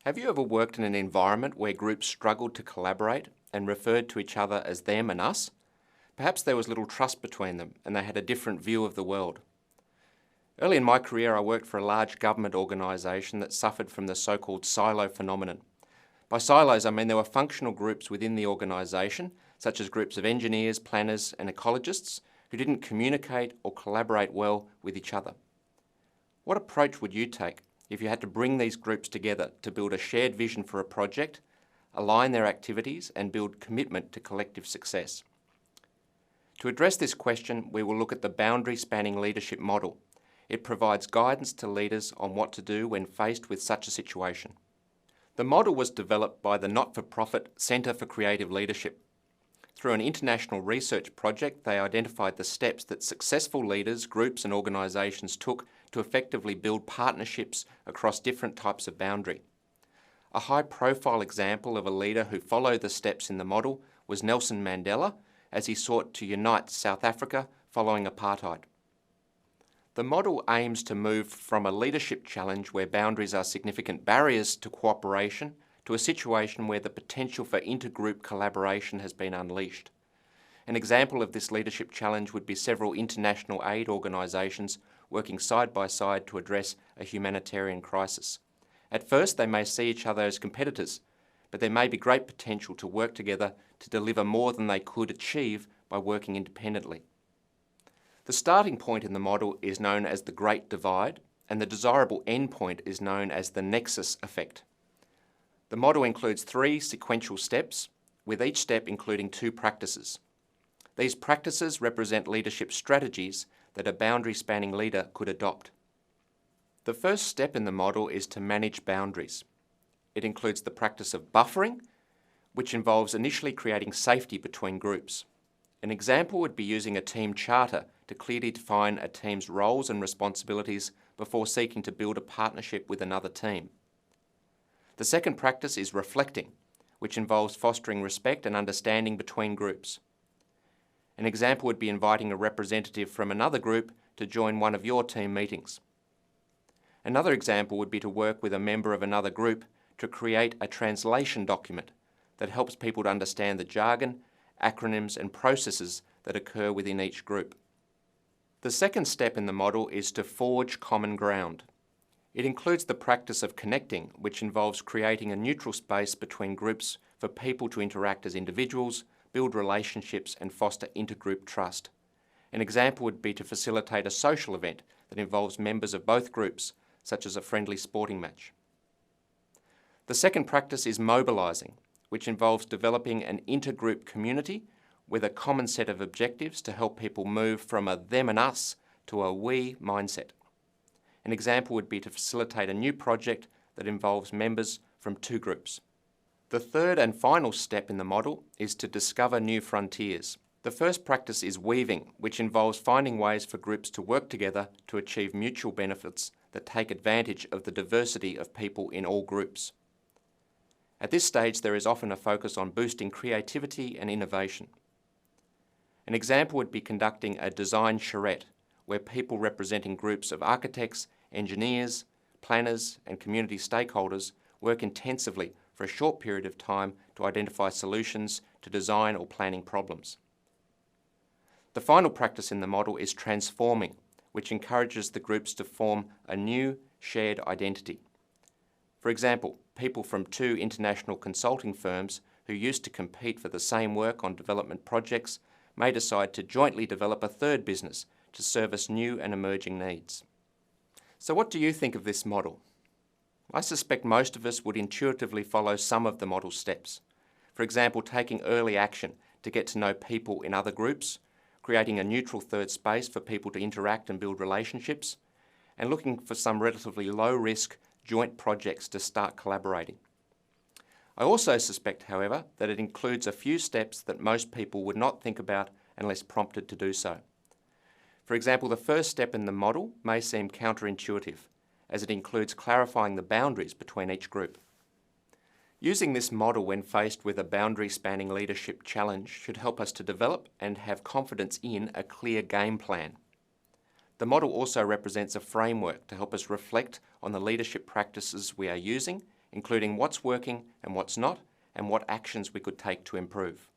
Have you ever worked in an environment where groups struggled to collaborate and referred to each other as them and us? Perhaps there was little trust between them and they had a different view of the world. Early in my career, I worked for a large government organisation that suffered from the so-called silo phenomenon. By silos, I mean there were functional groups within the organisation, such as groups of engineers, planners and ecologists, who didn't communicate or collaborate well with each other. What approach would you take if you had to bring these groups together to build a shared vision for a project, align their activities and build commitment to collective success? To address this question, we will look at the boundary-spanning leadership model. It provides guidance to leaders on what to do when faced with such a situation. The model was developed by the not-for-profit Centre for Creative Leadership. Through an international research project, they identified the steps that successful leaders, groups and organisations took to effectively build partnerships across different types of boundary. A high-profile example of a leader who followed the steps in the model was Nelson Mandela, as he sought to unite South Africa following apartheid. The model aims to move from a leadership challenge where boundaries are significant barriers to cooperation to a situation where the potential for intergroup collaboration has been unleashed. An example of this leadership challenge would be several international aid organisations working side by side to address a humanitarian crisis. At first, they may see each other as competitors, but there may be great potential to work together to deliver more than they could achieve by working independently. The starting point in the model is known as the Great Divide, and the desirable endpoint is known as the nexus effect. The model includes 3 sequential steps, with each step including 2 practices. These practices represent leadership strategies that a boundary-spanning leader could adopt. The first step in the model is to manage boundaries. It includes the practice of buffering, which involves initially creating safety between groups. An example would be using a team charter to clearly define a team's roles and responsibilities before seeking to build a partnership with another team. The second practice is reflecting, which involves fostering respect and understanding between groups. An example would be inviting a representative from another group to join one of your team meetings. Another example would be to work with a member of another group to create a translation document that helps people to understand the jargon, acronyms and processes that occur within each group. The second step in the model is to forge common ground. It includes the practice of connecting, which involves creating a neutral space between groups for people to interact as individuals, build relationships and foster intergroup trust. An example would be to facilitate a social event that involves members of both groups, such as a friendly sporting match. The second practice is mobilising, which involves developing an intergroup community with a common set of objectives to help people move from a them and us to a we mindset. An example would be to facilitate a new project that involves members from 2 groups. The third and final step in the model is to discover new frontiers. The first practice is weaving, which involves finding ways for groups to work together to achieve mutual benefits that take advantage of the diversity of people in all groups. At this stage, there is often a focus on boosting creativity and innovation. An example would be conducting a design charrette, where people representing groups of architects, engineers, planners and community stakeholders work intensively for a short period of time to identify solutions to design or planning problems. The final practice in the model is transforming, which encourages the groups to form a new shared identity. For example, people from 2 international consulting firms who used to compete for the same work on development projects may decide to jointly develop a third business to service new and emerging needs. So what do you think of this model? I suspect most of us would intuitively follow some of the model steps. For example, taking early action to get to know people in other groups, creating a neutral third space for people to interact and build relationships, and looking for some relatively low-risk joint projects to start collaborating. I also suspect, however, that it includes a few steps that most people would not think about unless prompted to do so. For example, the first step in the model may seem counterintuitive, as it includes clarifying the boundaries between each group. Using this model when faced with a boundary-spanning leadership challenge should help us to develop and have confidence in a clear game plan. The model also represents a framework to help us reflect on the leadership practices we are using including what's working and what's not, and what actions we could take to improve.